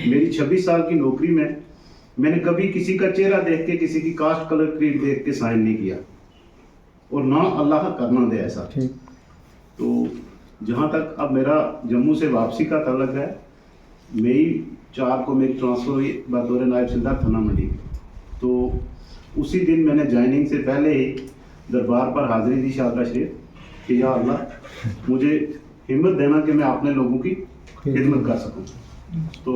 मेरी 26 साल की नौकरी में मैंने कभी किसी का चेहरा देख के, किसी की कास्ट कलर क्रीड देख के साइन नहीं किया, और ना अल्लाह करना दे ऐसा। तो जहाँ तक अब मेरा जम्मू से वापसी का तल्लक है, मई 4 को मेरी ट्रांसफ़र हुई बतौर नायब सिलदार थाना मंडी। तो उसी दिन मैंने ज्वाइनिंग से पहले ही दरबार पर हाजिरी दी शारदा शरीफ कि या अल्लाह मुझे हिम्मत देना कि मैं अपने लोगों की खिदमत कर सकूं। तो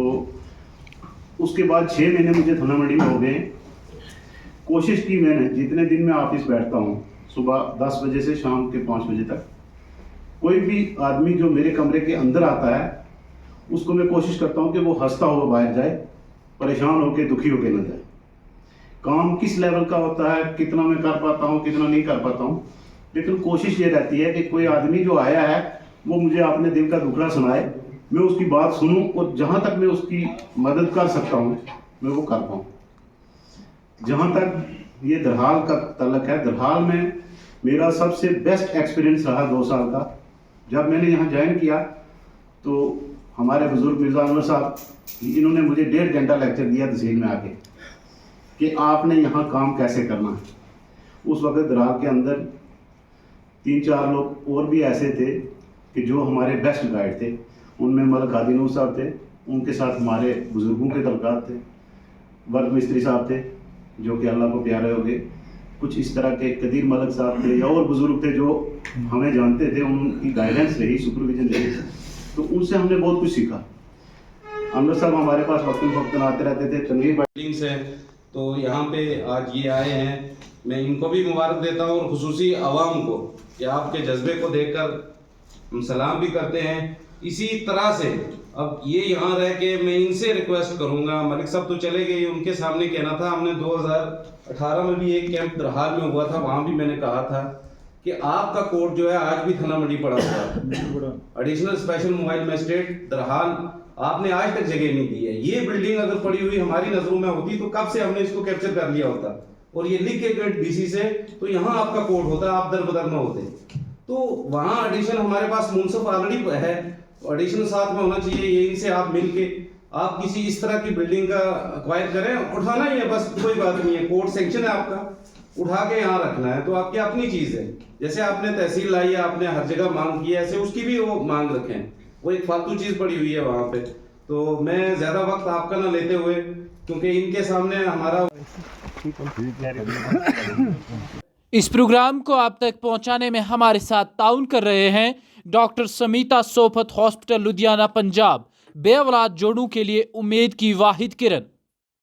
उसके बाद 6 महीने मुझे थाना मंडी में हो गए। कोशिश की मैंने, जितने दिन मैं ऑफिस बैठता हूँ सुबह 10 बजे से शाम के 5 बजे तक, कोई भी आदमी जो मेरे कमरे के अंदर आता है उसको मैं कोशिश करता हूँ कि वो हंसता हुआ बाहर जाए, परेशान होकर दुखी होकर न जाए। काम किस लेवल का होता है, कितना मैं कर पाता हूँ, कितना नहीं कर पाता हूँ, लेकिन कोशिश ये रहती है कि कोई आदमी जो आया है वो मुझे अपने दिल का दुखड़ा सुनाए, मैं उसकी बात सुनूं और जहाँ तक मैं उसकी मदद कर सकता हूँ मैं वो कर पाऊँ। जहाँ तक ये दरहाल का तल्लक है, दरहाल में मेरा सबसे बेस्ट एक्सपीरियंस रहा 2 साल का। जब मैंने यहाँ ज्वाइन किया तो हमारे बुजुर्ग मिर्ज़ा अनवर साहब, इन्होंने मुझे 1.5 घंटा लेक्चर दिया तहसील में आके कि आपने यहाँ काम कैसे करना है। उस वक्त दरहाल के अंदर 3-4 लोग और भी ऐसे थे कि जो हमारे बेस्ट गाइड थे। उनमें मलक हादी नूर साहब थे, उनके साथ हमारे बुजुर्गों के तलकात थे, वर्क मिस्त्री साहब थे जो कि अल्लाह को प्यारे हो गए, कुछ इस तरह के कदीर मलक साहब थे और बुजुर्ग थे जो हमें जानते थे, उनकी गाइडेंस रही, सुपरविजन रही, तो उनसे हमने बहुत कुछ सीखा। अनवर साहब हमारे पास वक्त आते रहते थे। तनवीर बिल्डिंग्स है, तो यहाँ पे आज ये आए हैं, मैं इनको भी मुबारक देता हूँ और खुसूसी आवाम को कि आपके जज्बे को देखकर हम सलाम भी करते हैं। इसी तरह से अब ये यहाँ रह के मैं इनसे रिक्वेस्ट करूँगा, मलिक साहब तो चले गए, उनके सामने कहना था, हमने 2018 में भी एक कैंप दरहाल में हुआ था, वहाँ भी मैंने कहा था कि आपका कोर्ट जो है आज भी थाना मंडी पड़ा हुआ है, एडिशनल स्पेशल मोबाइल मजिस्ट्रेट दरहाल, आपने आज तक जगह नहीं दी है। ये बिल्डिंग अगर पड़ी हुई हमारी नजरों में होती तो कब से हमने इसको कैप्चर कर लिया होता और ये लिख के गए डीसी से, तो यहाँ आपका कोर्ट होता, आप दर बदर में होते। तो वहाँ एडिशन हमारे पास मुंसफ ऑलरेडी है, एडिशनल साथ में होना चाहिए, ये इनसे आप मिलके आप किसी इस तरह की बिल्डिंग का एक्वायर करें, उठाना ही है बस, कोई बात नहीं है, कोर्ट सेंक्शन है आपका, उठा के यहाँ रखना है, तो आपकी अपनी चीज है। जैसे आपने तहसील लाई है, आपने हर जगह मांग की है, ऐसे उसकी भी वो मांग रखें, वो एक फालतू चीज पड़ी हुई है वहां पे। तो मैं ज्यादा वक्त आपका ना लेते हुए, क्योंकि इनके सामने हमारा इस प्रोग्राम को आप तक पहुंचाने में हमारे साथ ताउन कर रहे हैं डॉक्टर समीता सोफत हॉस्पिटल लुधियाना पंजाब, बेऔलाद जोड़ों के लिए उम्मीद की वाहिद किरण।